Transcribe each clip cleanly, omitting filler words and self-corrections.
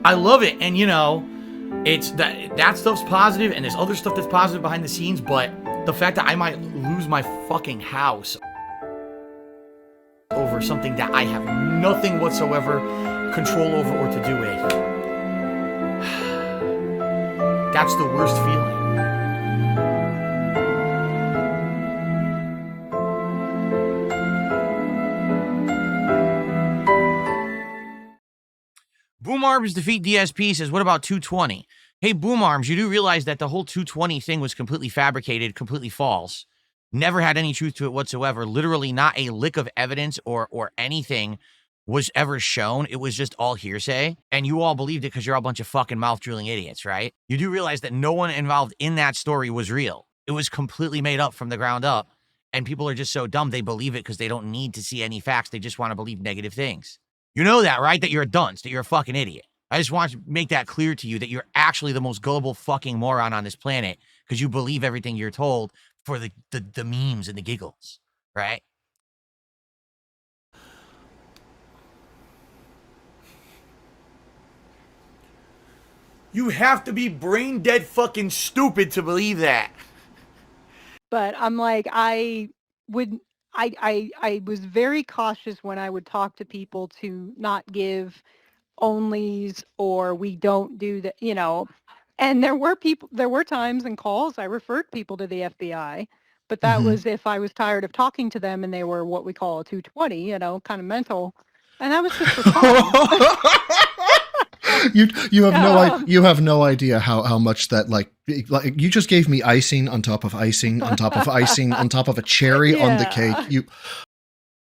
I love it. And, you know, it's that stuff's positive, and there's other stuff that's positive behind the scenes, but the fact that I might lose my fucking house over something that I have nothing whatsoever control over or to do with, that's the worst feeling. Boom Arms defeat DSP says, what about 220? Hey, Boom Arms, you do realize that the whole 220 thing was completely fabricated, completely false. Never had any truth to it whatsoever. Literally not a lick of evidence or anything was ever shown. It was just all hearsay. And you all believed it because you're all a bunch of fucking mouth-drooling idiots, right? You do realize that no one involved in that story was real. It was completely made up from the ground up. And people are just so dumb, they believe it because they don't need to see any facts. They just want to believe negative things. You know that, right? That you're a dunce, that you're a fucking idiot. I just want to make that clear to you that you're actually the most gullible fucking moron on this planet because you believe everything you're told for the memes and the giggles, right? You have to be brain dead fucking stupid to believe that. But I'm like, I was very cautious when I would talk to people to not give onlys or we don't do that, you know. And there were times and calls I referred people to the FBI, but that was if I was tired of talking to them and they were what we call a 220, you know, kind of mental. And that was just for fun. You have no idea how much that like you just gave me icing on top of icing on top of icing on top of a cherry on the cake.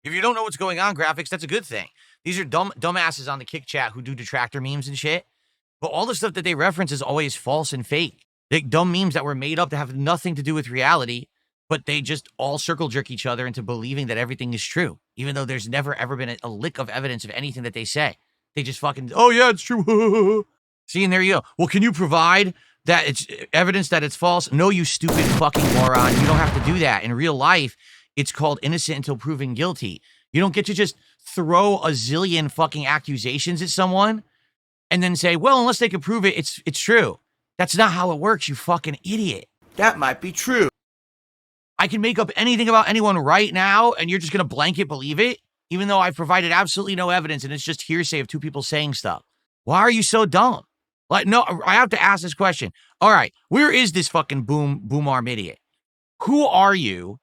If you don't know what's going on, graphics, that's a good thing. These are dumbasses on the Kick Chat who do detractor memes and shit. But all the stuff that they reference is always false and fake. They're dumb memes that were made up to have nothing to do with reality, but they just all circle jerk each other into believing that everything is true, even though there's never ever been a lick of evidence of anything that they say. They just fucking, oh yeah, it's true. See, and there you go. Well, can you provide that it's evidence that it's false? No, you stupid fucking moron. You don't have to do that. In real life, it's called innocent until proven guilty. You don't get to just throw a zillion fucking accusations at someone and then say, well, unless they can prove it, it's true. That's not how it works, you fucking idiot. That might be true. I can make up anything about anyone right now, and you're just going to blanket believe it, even though I've provided absolutely no evidence, and it's just hearsay of two people saying stuff. Why are you so dumb? Like, no, I have to ask this question. All right, where is this fucking boom arm idiot? Who are you,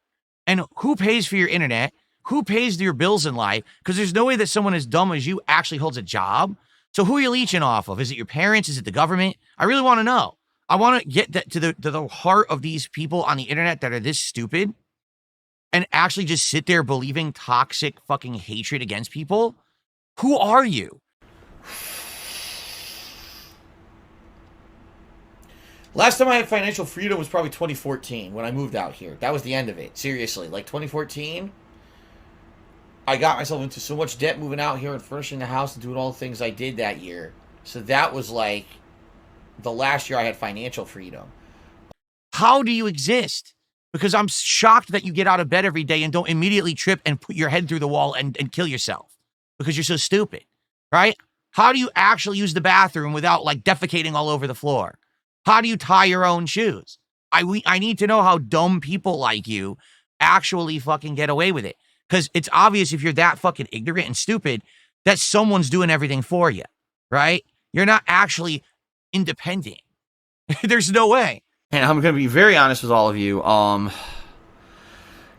and who pays for your internet? Who pays your bills in life? Because there's no way that someone as dumb as you actually holds a job. So who are you leeching off of? Is it your parents? Is it the government? I really want to know. I want to get to the heart of these people on the internet that are this stupid and actually just sit there believing toxic fucking hatred against people. Who are you? Last time I had financial freedom was probably 2014 when I moved out here. That was the end of it. Seriously, like 2014. I got myself into so much debt moving out here and furnishing the house and doing all the things I did that year. So that was like the last year I had financial freedom. How do you exist? Because I'm shocked that you get out of bed every day and don't immediately trip and put your head through the wall and kill yourself because you're so stupid, right? How do you actually use the bathroom without like defecating all over the floor? How do you tie your own shoes? I need to know how dumb people like you actually fucking get away with it. Because it's obvious if you're that fucking ignorant and stupid that someone's doing everything for you, right? You're not actually independent. There's no way. And I'm going to be very honest with all of you.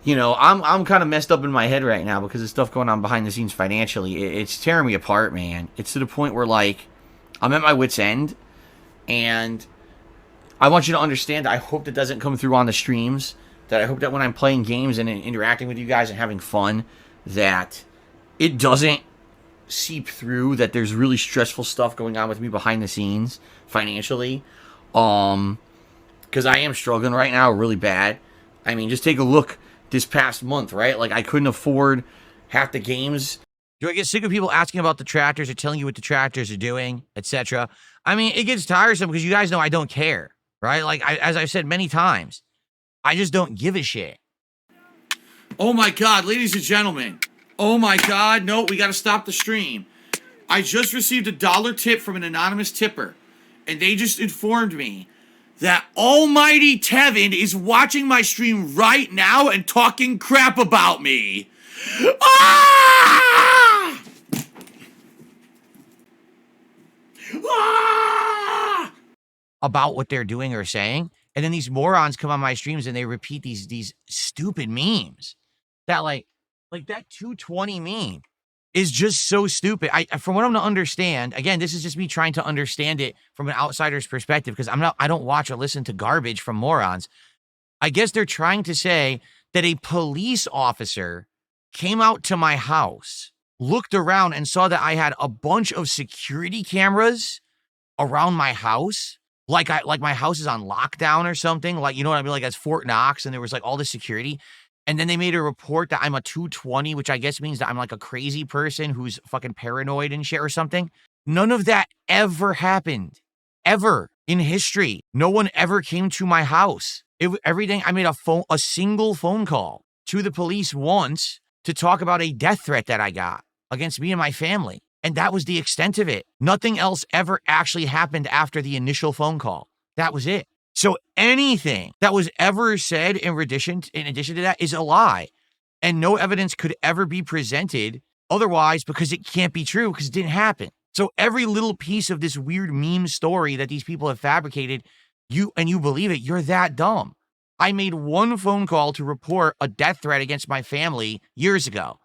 You know, I'm kind of messed up in my head right now because of stuff going on behind the scenes financially. It's tearing me apart, man. It's to the point where, like, I'm at my wit's end. And I want you to understand, I hope that doesn't come through on the streams. That I hope that when I'm playing games and interacting with you guys and having fun, that it doesn't seep through that there's really stressful stuff going on with me behind the scenes financially. Because I am struggling right now really bad. I mean, just take a look this past month, right? Like, I couldn't afford half the games. Do I get sick of people asking about detractors or telling you what detractors are doing, etc.? I mean, it gets tiresome because you guys know I don't care, right? Like, as I've said many times, I just don't give a shit. Oh my God, ladies and gentlemen. Oh my God, no, we got to stop the stream. I just received a $1 tip from an anonymous tipper, and they just informed me that almighty Tevin is watching my stream right now and talking crap about me. Ah! Ah! About what they're doing or saying. And then these morons come on my streams and they repeat these stupid memes that like that 220 meme is just so stupid. From what I'm to understand, again, this is just me trying to understand it from an outsider's perspective, because I don't watch or listen to garbage from morons. I guess they're trying to say that a police officer came out to my house, looked around and saw that I had a bunch of security cameras around my house. Like my house is on lockdown or something. Like, you know what I mean? Like as Fort Knox, and there was like all this security. And then they made a report that I'm a 220, which I guess means that I'm like a crazy person who's fucking paranoid and shit or something. None of that ever happened. Ever in history. No one ever came to my house. Everything, I made a single phone call to the police once to talk about a death threat that I got against me and my family. And that was the extent of it. Nothing else ever actually happened after the initial phone call. That was it. So anything that was ever said in addition to that is a lie. And no evidence could ever be presented otherwise, because it can't be true, because it didn't happen. So every little piece of this weird meme story that these people have fabricated, you believe it, you're that dumb. I made one phone call to report a death threat against my family years ago.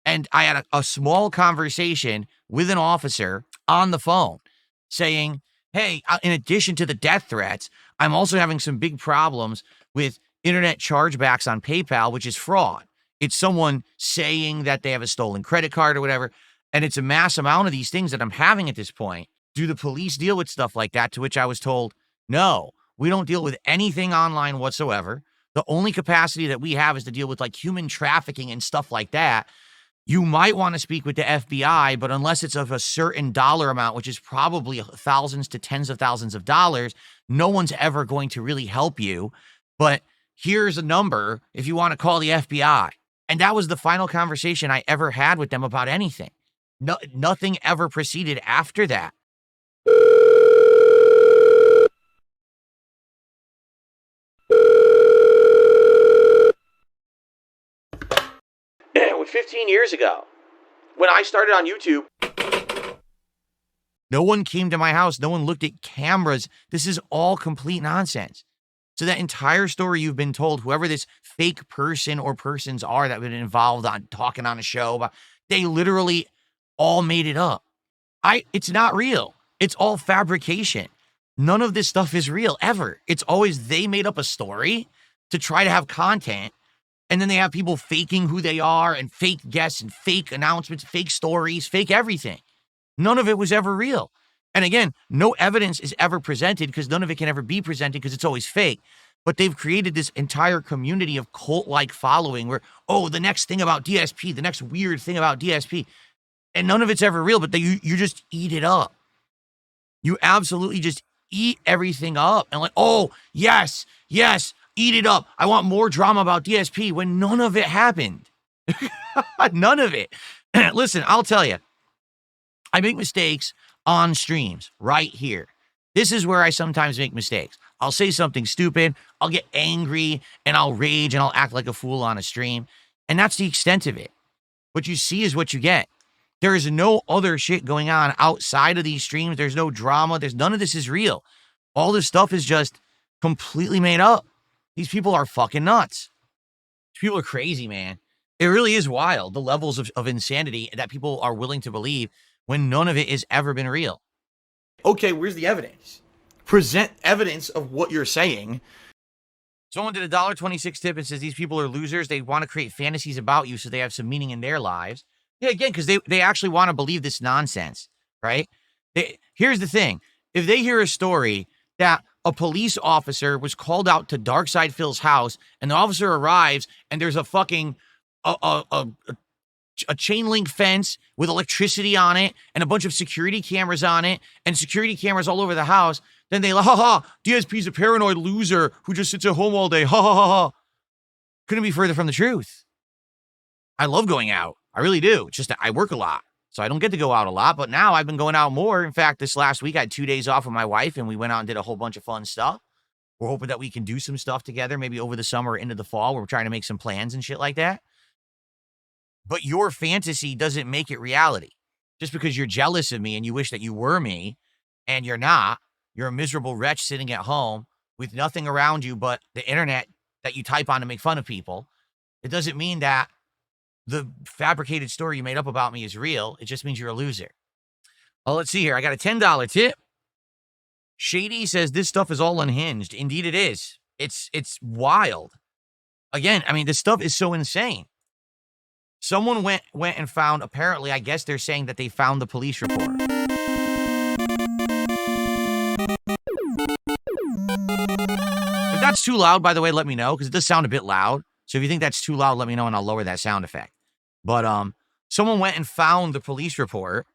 And I had a small conversation with an officer on the phone saying, hey, in addition to the death threats, I'm also having some big problems with internet chargebacks on PayPal, which is fraud. It's someone saying that they have a stolen credit card or whatever. And it's a mass amount of these things that I'm having at this point. Do the police deal with stuff like that? To which I was told, no, we don't deal with anything online whatsoever. The only capacity that we have is to deal with like human trafficking and stuff like that. You might want to speak with the FBI, but unless it's of a certain dollar amount, which is probably thousands to tens of thousands of dollars, no one's ever going to really help you. But here's a number if you want to call the FBI. And that was the final conversation I ever had with them about anything. Nothing ever proceeded after that. With 15 years ago, when I started on YouTube, no one came to my house. No one looked at cameras. This is all complete nonsense. So that entire story you've been told, whoever this fake person or persons are that have been involved on talking on a show, they literally all made it up. It's not real. It's all fabrication. None of this stuff is real ever. It's always they made up a story to try to have content. And then they have people faking who they are and fake guests and fake announcements, fake stories, fake everything. None of it was ever real. And again, no evidence is ever presented because none of it can ever be presented because it's always fake. But they've created this entire community of cult-like following where, oh, the next thing about DSP, the next weird thing about DSP. And none of it's ever real, but you just eat it up. You absolutely just eat everything up. And like, oh, yes, eat it up. I want more drama about DSP when none of it happened. None of it. Listen, I'll tell you. I make mistakes on streams right here. This is where I sometimes make mistakes. I'll say something stupid. I'll get angry and I'll rage and I'll act like a fool on a stream. And that's the extent of it. What you see is what you get. There is no other shit going on outside of these streams. There's no drama. None of this is real. All this stuff is just completely made up. These people are fucking nuts. These people are crazy, man. It really is wild, the levels of insanity that people are willing to believe when none of it has ever been real. Okay, where's the evidence? Present evidence of what you're saying. Someone did a $1.26 tip and says these people are losers. They want to create fantasies about you so they have some meaning in their lives. Yeah, again, because they actually want to believe this nonsense, right? Here's the thing. If they hear a story that a police officer was called out to Darkside Phil's house and the officer arrives and there's a fucking a chain link fence with electricity on it and a bunch of security cameras on it and security cameras all over the house, then they DSP's a paranoid loser who just sits at home all day. Couldn't be further from the truth. I love going out. I really do. It's just that I work a lot. So I don't get to go out a lot, but now I've been going out more. In fact, this last week I had 2 days off with my wife and we went out and did a whole bunch of fun stuff. We're hoping that we can do some stuff together, maybe over the summer or into the fall. We're trying to make some plans and shit like that. But your fantasy doesn't make it reality. Just because you're jealous of me and you wish that you were me and you're not, you're a miserable wretch sitting at home with nothing around you but the internet that you type on to make fun of people. It doesn't mean that the fabricated story you made up about me is real. It just means you're a loser. Oh, let's see here. I got a $10 tip. Shady says this stuff is all unhinged. Indeed it is. It's wild. Again, I mean, this stuff is so insane. Someone went and found, apparently, I guess they're saying that they found the police report. If that's too loud, by the way, let me know, because it does sound a bit loud. So if you think that's too loud, let me know and I'll lower that sound effect. But someone went and found the police report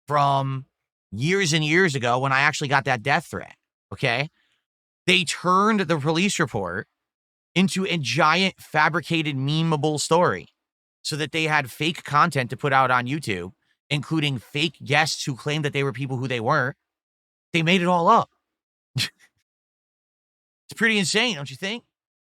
from years and years ago when I actually got that death threat, okay? They turned the police report into a giant fabricated memeable story so that they had fake content to put out on YouTube, including fake guests who claimed that they were people who they weren't. They made it all up. It's pretty insane, don't you think?